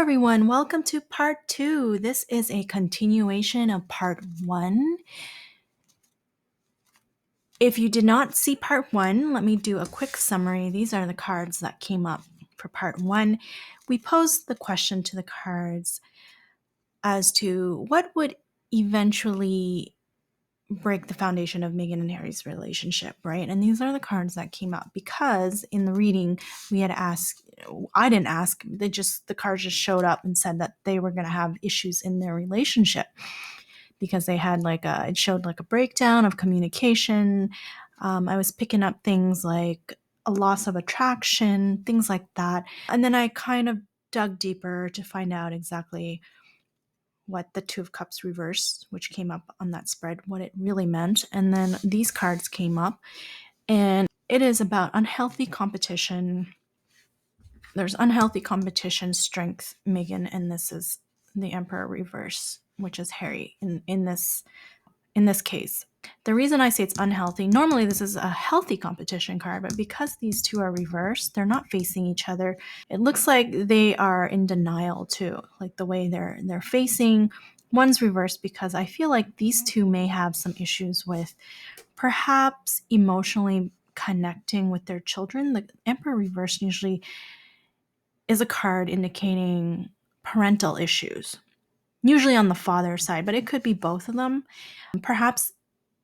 everyone, welcome to part 2. This is a continuation of part 1. If you did not see part 1, let me do a quick summary. These are the cards that came up for part 1. We posed the question to the cards as to what would eventually break the foundation of Meghan and Harry's relationship, right? And these are the cards that came up because in the reading we had asked, I didn't ask, the cards just showed up and said that they were going to have issues in their relationship because they had it showed like a breakdown of communication. I was picking up things like a loss of attraction, things like that. And then I kind of dug deeper to find out exactly what the Two of Cups reversed, which came up on that spread, what it really meant. And then these cards came up, and it is about unhealthy competition. There's unhealthy competition, strength, Meghan, and this is the Emperor reverse, which is Harry in this case. The reason I say it's unhealthy, normally this is a healthy competition card, but because these two are reversed, they're not facing each other. It looks like they are in denial too, like the way they're facing. One's reversed because I feel like these two may have some issues with perhaps emotionally connecting with their children. The Emperor reversed usually is a card indicating parental issues, usually on the father side, but it could be both of them. Perhaps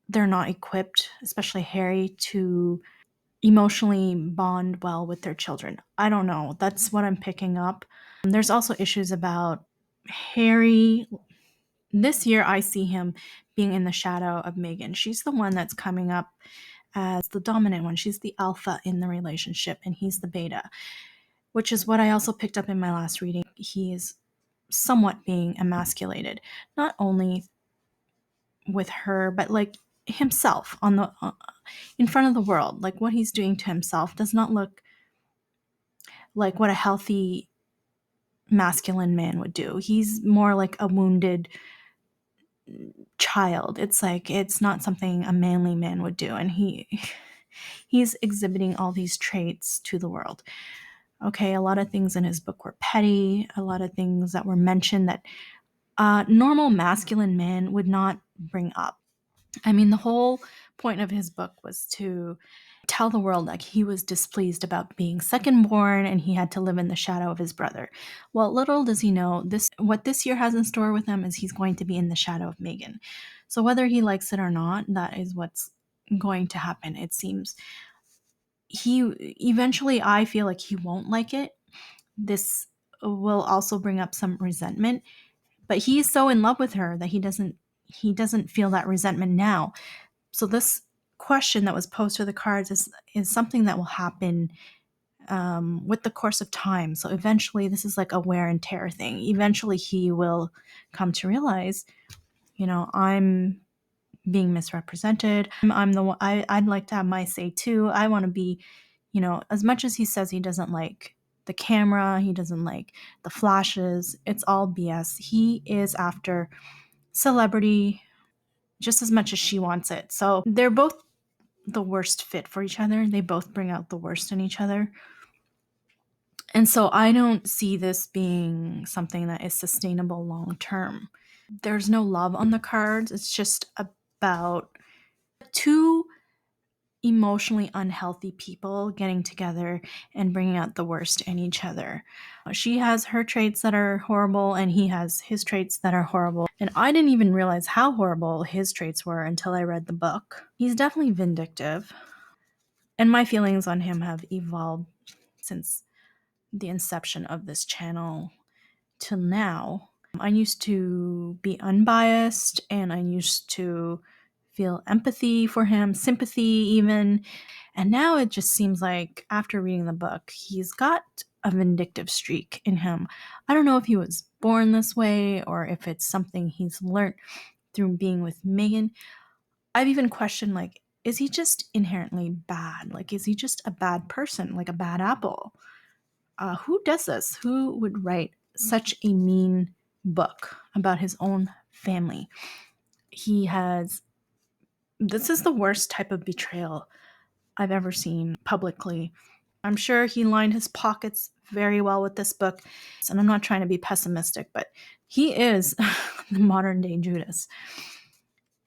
they're not equipped, especially Harry, to emotionally bond well with their children. I don't know. That's what I'm picking up. There's also issues about Harry. This year, I see him being in the shadow of Meghan. She's the one that's coming up as the dominant one. She's the alpha in the relationship, and he's the beta, which is what I also picked up in my last reading. He is somewhat being emasculated, not only with her, but like himself on the in front of the world. Like what he's doing to himself does not look like what a healthy masculine man would do. He's more like a wounded child. It's like it's not something a manly man would do, and he's exhibiting all these traits to the world. Okay, a lot of things in his book were petty, a lot of things that were mentioned that normal masculine men would not bring up. I mean, the whole point of his book was to tell the world that he was displeased about being second born and he had to live in the shadow of his brother. Well, little does he know what this year has in store with him is he's going to be in the shadow of Meghan. So whether he likes it or not, that is what's going to happen, it seems. He eventually, I feel like he won't like it. This will also bring up some resentment, but he is so in love with her that he doesn't feel that resentment now. So this question that was posed to the cards is something that will happen with the course of time. So eventually, this is like a wear and tear thing. Eventually, he will come to realize, I'm being misrepresented. I'm the one. I'd like to have my say too. I want to be, as much as he says he doesn't like the camera, he doesn't like the flashes. It's all BS. He is after celebrity just as much as she wants it. So they're both the worst fit for each other. They both bring out the worst in each other. And so I don't see this being something that is sustainable long term. There's no love on the cards. It's just about two emotionally unhealthy people getting together and bringing out the worst in each other. She has her traits that are horrible and he has his traits that are horrible. And I didn't even realize how horrible his traits were until I read the book. He's definitely vindictive. And my feelings on him have evolved since the inception of this channel till now. I used to be unbiased and I used to feel empathy for him, sympathy even. And now it just seems like after reading the book, he's got a vindictive streak in him. I don't know if he was born this way or if it's something he's learned through being with Meghan. I've even questioned, is he just inherently bad? Is he just a bad person, like a bad apple? Who does this? Who would write such a mean book about his own family? This is the worst type of betrayal I've ever seen publicly. I'm sure he lined his pockets very well with this book. And I'm not trying to be pessimistic, but he is the modern day Judas.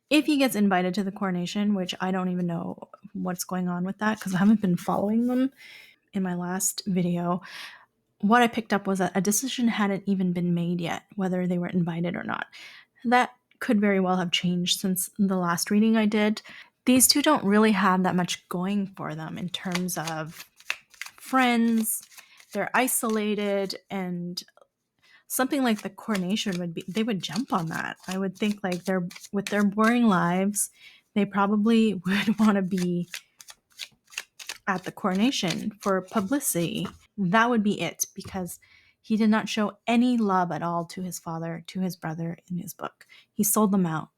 If he gets invited to the coronation, which I don't even know what's going on with that because I haven't been following them in my last video, what I picked up was that a decision hadn't even been made yet, whether they were invited or not. That could very well have changed since the last reading I did. These two don't really have that much going for them in terms of friends. They're isolated, and something like the coronation they would jump on that. I would think like with their boring lives, they probably would want to be at the coronation for publicity. That would be it, because he did not show any love at all to his father, to his brother in his book. He sold them out.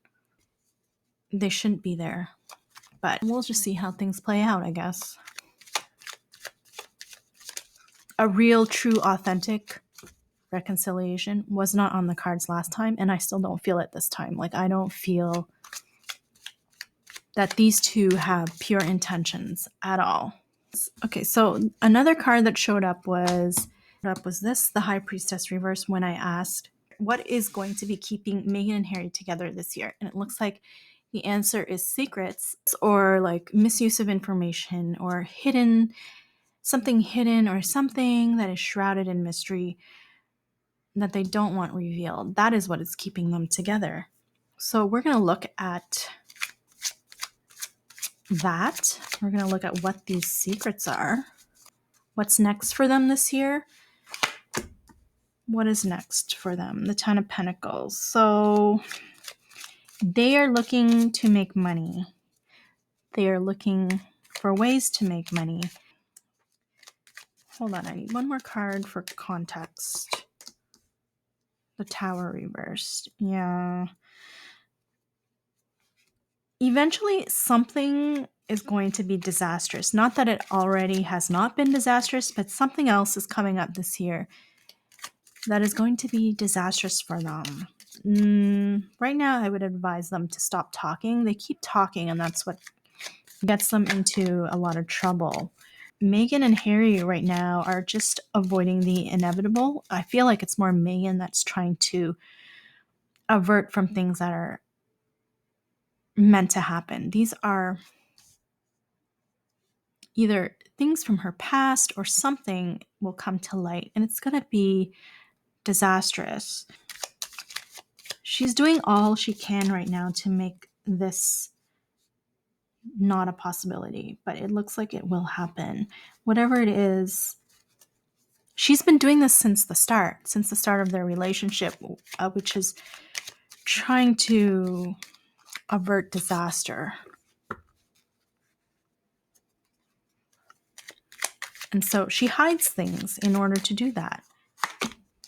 They shouldn't be there. But we'll just see how things play out, I guess. A real, true, authentic reconciliation was not on the cards last time, and I still don't feel it this time. Like, I don't feel that these two have pure intentions at all. Okay, so another card that showed up was this, the High Priestess reverse, when I asked what is going to be keeping Meghan and Harry together this year. And it looks like the answer is secrets, or like misuse of information, or something hidden, or something that is shrouded in mystery that they don't want revealed. That is what is keeping them together. So we're going to look at that. We're going to look at what these secrets are. What's next for them this year? What is next for them? The Ten of Pentacles. So they are looking to make money. They are looking for ways to make money. Hold on, I need one more card for context. The Tower reversed. Yeah. Eventually, something is going to be disastrous. Not that it already has not been disastrous, but something else is coming up this year that is going to be disastrous for them. Right now, I would advise them to stop talking. They keep talking, and that's what gets them into a lot of trouble. Meghan and Harry right now are just avoiding the inevitable. I feel like it's more Meghan that's trying to avert from things that are meant to happen. These are either things from her past, or something will come to light, and it's going to be disastrous. She's doing all she can right now to make this not a possibility, but it looks like it will happen. Whatever it is, she's been doing this since the start of their relationship, which is trying to avert disaster. And so she hides things in order to do that.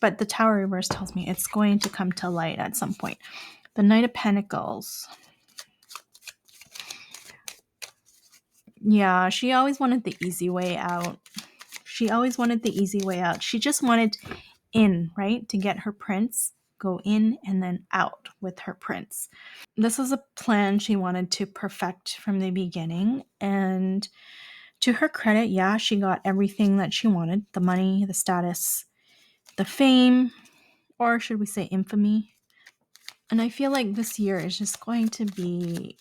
But the Tower reverse tells me it's going to come to light at some point. The Knight of Pentacles. Yeah, she always wanted the easy way out. She just wanted in, right? To get her prince, go in and then out with her prince. This is a plan she wanted to perfect from the beginning. And to her credit, yeah, she got everything that she wanted. The money, the status, the fame, or should we say infamy. And I feel like this year is just going to be...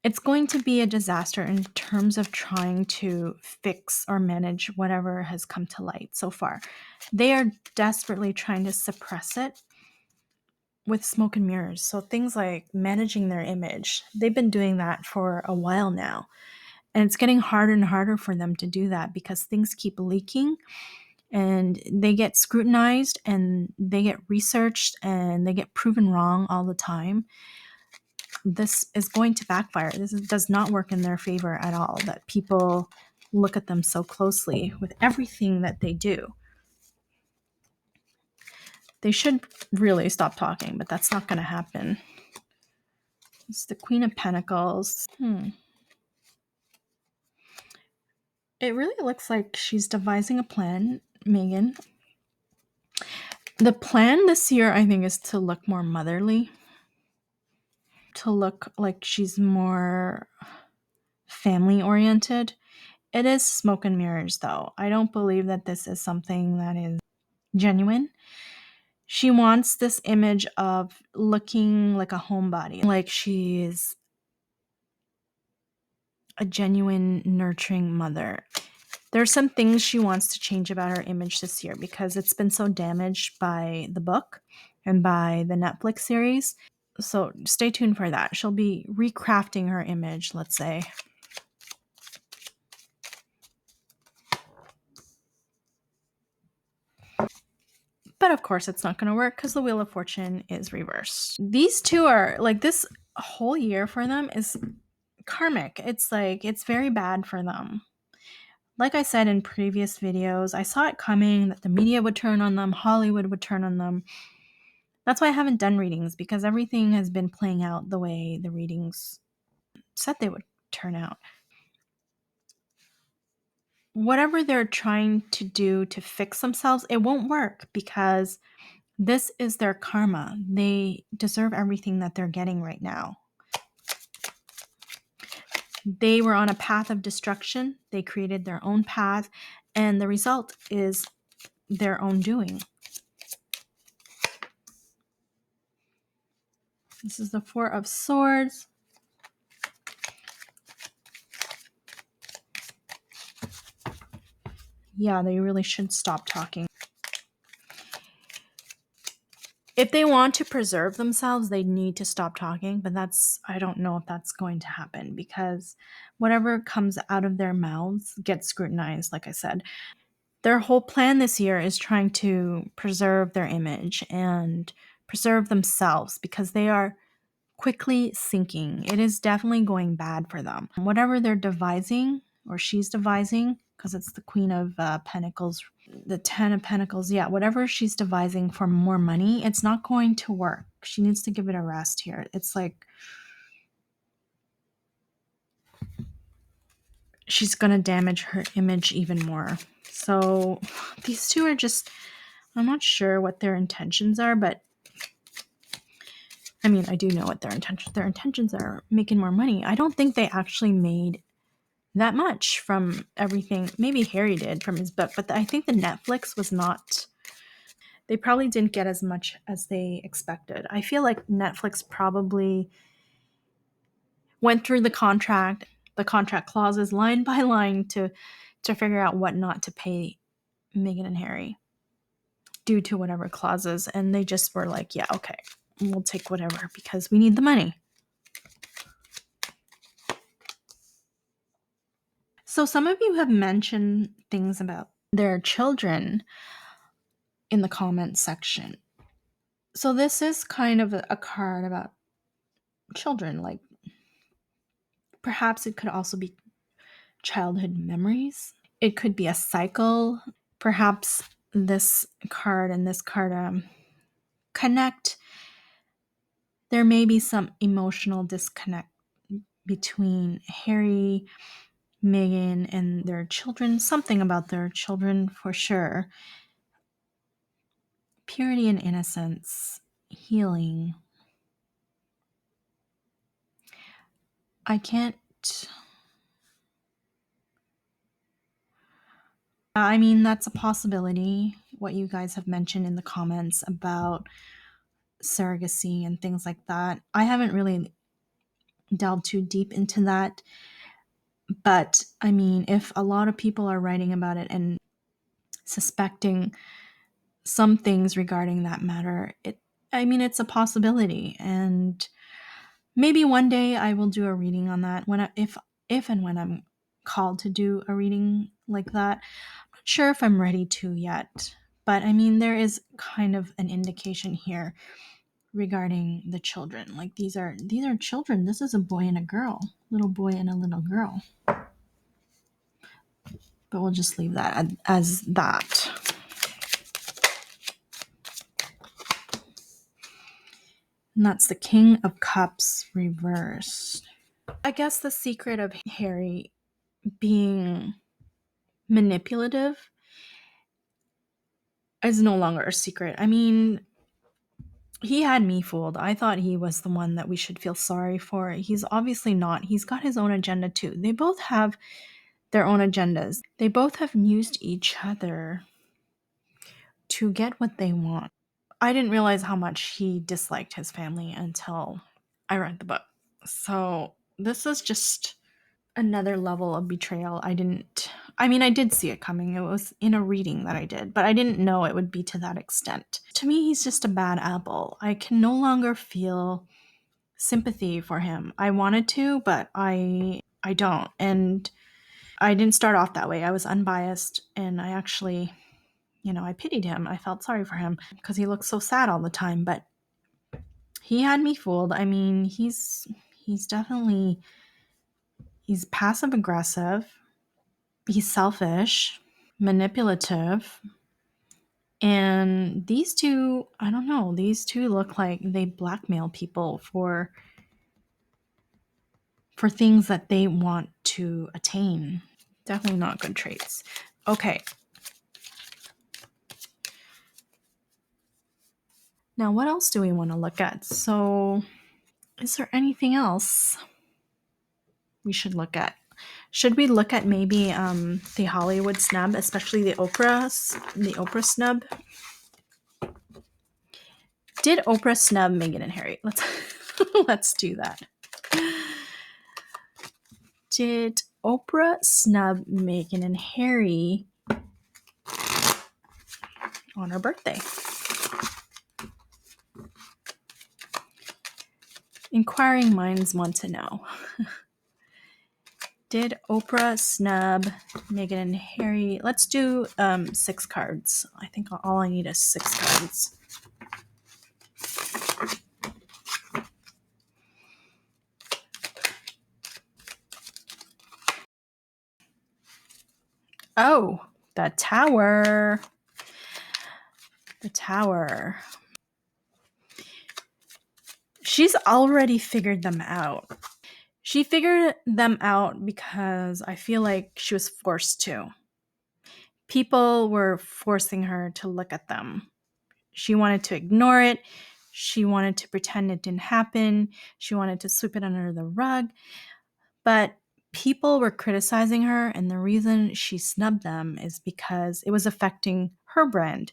it's going to be a disaster in terms of trying to fix or manage whatever has come to light so far. They are desperately trying to suppress it with smoke and mirrors. So things like managing their image, they've been doing that for a while now. And it's getting harder and harder for them to do that because things keep leaking and they get scrutinized and they get researched and they get proven wrong all the time. This is going to backfire. Does not work in their favor at all, that people look at them so closely with everything that they do. They should really stop talking, but that's not going to happen. It's the Queen of Pentacles. It really looks like she's devising a plan, Meghan. The plan this year, I think, is to look more motherly. To look like she's more family-oriented. It is smoke and mirrors, though. I don't believe that this is something that is genuine. She wants this image of looking like a homebody, like she's a genuine, nurturing mother. There's some things she wants to change about her image this year because it's been so damaged by the book and by the Netflix series. So stay tuned for that. She'll be recrafting her image, let's say. But of course, it's not going to work because the Wheel of Fortune is reversed. These two are like, this whole year for them is karmic. It's like, it's very bad for them. Like I said in previous videos, I saw it coming that the media would turn on them, Hollywood would turn on them. That's why I haven't done readings, because everything has been playing out the way the readings said they would turn out. Whatever they're trying to do to fix themselves, it won't work because this is their karma. They deserve everything that they're getting right now. They were on a path of destruction. They created their own path, and the result is their own doing. This is the Four of Swords. Yeah, they really should stop talking. If they want to preserve themselves, they need to stop talking, but I don't know if that's going to happen because whatever comes out of their mouths gets scrutinized, like I said. Their whole plan this year is trying to preserve their image and preserve themselves because they are quickly sinking. It is definitely going bad for them. Whatever they're devising, or she's devising, because it's the Queen of Pentacles, the Ten of Pentacles, yeah, whatever she's devising for more money, it's not going to work. She needs to give it a rest here. It's like she's going to damage her image even more. So these two are just, I'm not sure what their intentions are, but I mean, I do know what their intentions are making more money. I don't think they actually made that much from everything. Maybe Harry did from his book, but I think the Netflix was not, they probably didn't get as much as they expected. I feel like Netflix probably went through the contract clauses line by line to figure out what not to pay Meghan and Harry due to whatever clauses, and they just were like, yeah, okay, we'll take whatever because we need the money. So some of you have mentioned things about their children in the comments section. So this is kind of a card about children. Like perhaps it could also be childhood memories. It could be a cycle. Perhaps this card and this card connect. There may be some emotional disconnect between Harry, Meghan, and their children. Something about their children for sure. Purity and innocence, healing. I can't. I mean, that's a possibility, what you guys have mentioned in the comments about surrogacy and things like that. I haven't really delved too deep into that. But I mean, if a lot of people are writing about it and suspecting some things regarding that matter, it's a possibility. And maybe one day I will do a reading on that if and when I'm called to do a reading like that. I'm not sure if I'm ready to yet, but I mean, there is kind of an indication here regarding the children. Like these are children. This is a boy and a girl, little boy and a little girl. But we'll just leave that as that. And that's the King of Cups reversed. I guess the secret of Harry being manipulative is no longer a secret. I mean, he had me fooled. I thought he was the one that we should feel sorry for. He's obviously not. He's got his own agenda too. They both have their own agendas. They both have used each other to get what they want. I didn't realize how much he disliked his family until I read the book. So this is just another level of betrayal. I did see it coming. It was in a reading that I did, but I didn't know it would be to that extent. To me, he's just a bad apple. I can no longer feel sympathy for him. I wanted to, but I don't. And I didn't start off that way. I was unbiased, and I actually, I pitied him. I felt sorry for him because he looked so sad all the time, but he had me fooled. I mean, he's definitely he's passive aggressive. He's selfish, manipulative. And these two, I don't know, these two look like they blackmail people for things that they want to attain. Definitely not good traits. Okay. Now, what else do we want to look at? So, is there anything else we should look at? Should we look at maybe the Hollywood snub, especially the Oprah snub? Did Oprah snub Meghan and Harry? Let's do that. Did Oprah snub Meghan and Harry on her birthday? Inquiring minds want to know. Did Oprah snub Meghan and Harry? Let's do 6 cards. I think all I need is 6 cards. Oh, the Tower. The Tower. She's already figured them out. She figured them out because I feel like she was forced to. People were forcing her to look at them. She wanted to ignore it. She wanted to pretend it didn't happen. She wanted to sweep it under the rug. But people were criticizing her, and the reason she snubbed them is because it was affecting her brand.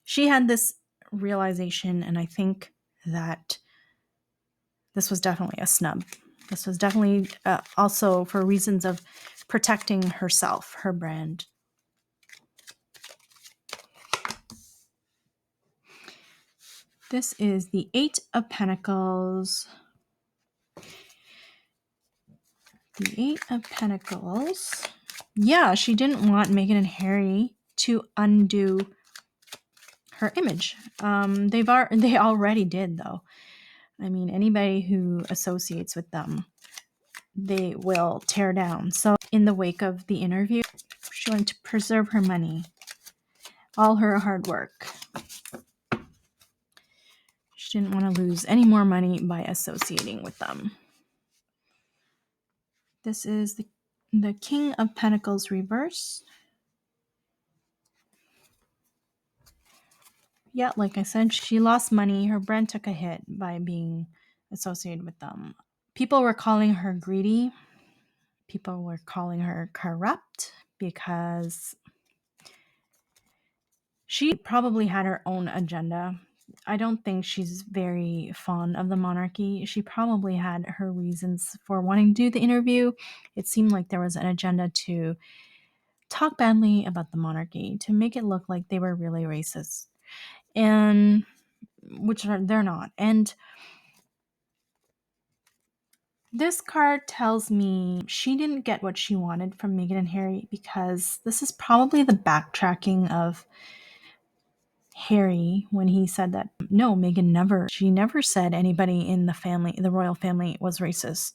She had this realization, and I think that this was definitely a snub. This was definitely also for reasons of protecting herself, her brand. This is the 8 of Pentacles. The 8 of Pentacles. Yeah, she didn't want Meghan and Harry to undo her image. They already did, though. I mean, anybody who associates with them, they will tear down. So in the wake of the interview, she wanted to preserve her money, all her hard work. She didn't want to lose any more money by associating with them. This is the King of Pentacles reverse. Yeah, like I said, she lost money. Her brand took a hit by being associated with them. People were calling her greedy. People were calling her corrupt because she probably had her own agenda. I don't think she's very fond of the monarchy. She probably had her reasons for wanting to do the interview. It seemed like there was an agenda to talk badly about the monarchy, to make it look like they were really racist, and they're not. And this card tells me she didn't get what she wanted from Meghan and Harry, because this is probably the backtracking of Harry when he said that no, she never said anybody in the royal family was racist.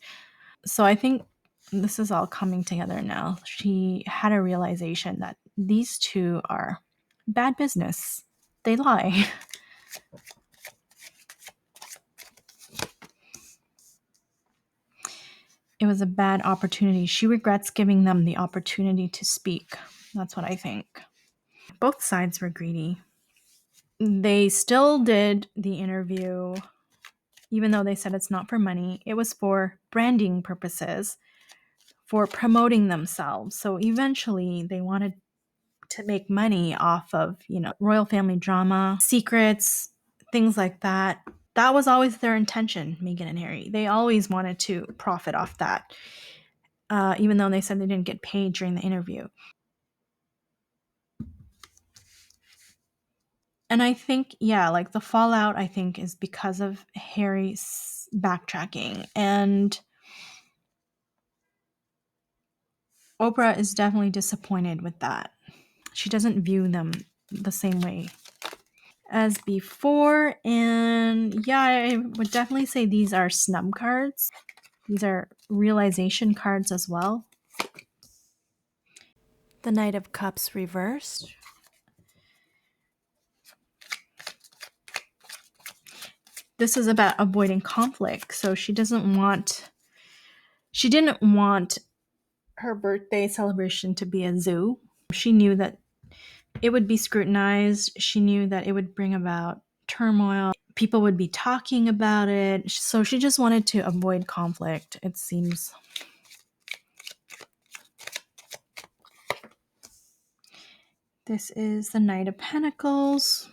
So I think this is all coming together now. She had a realization that these two are bad business. They lie. It was a bad opportunity. She regrets giving them the opportunity to speak. That's what I think. Both sides were greedy. They still did the interview, even though they said it's not for money. It was for branding purposes, for promoting themselves. So eventually they wanted to make money off of, royal family drama, secrets, things like that. That was always their intention, Meghan and Harry. They always wanted to profit off that, even though they said they didn't get paid during the interview. And I think, yeah, like the fallout, I think, is because of Harry's backtracking. And Oprah is definitely disappointed with that. She doesn't view them the same way as before. And yeah, I would definitely say these are snub cards. These are realization cards as well. The Knight of Cups reversed. This is about avoiding conflict. So she didn't want her birthday celebration to be a zoo. She knew that it would be scrutinized. She knew that it would bring about turmoil. People would be talking about it. So she just wanted to avoid conflict, it seems. This is the Knight of Pentacles.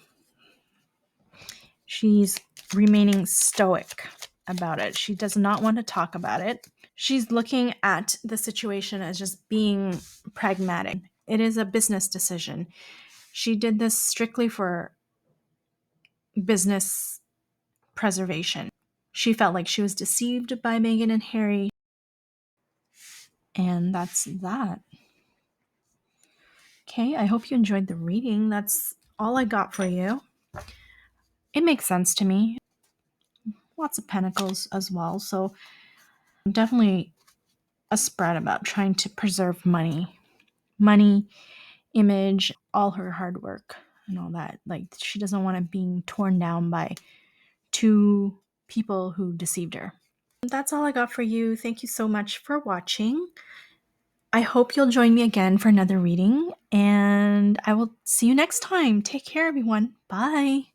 She's remaining stoic about it. She does not want to talk about it. She's looking at the situation as just being pragmatic. It is a business decision. She did this strictly for business preservation. She felt like she was deceived by Meghan and Harry. And that's that. Okay, I hope you enjoyed the reading. That's all I got for you. It makes sense to me. Lots of pentacles as well. So definitely a spread about trying to preserve money, image, all her hard work and all that. Like she doesn't want it being torn down by two people who deceived her. That's all I got for you. Thank you so much for watching. I hope you'll join me again for another reading, and I will see you next time. Take care, everyone. Bye.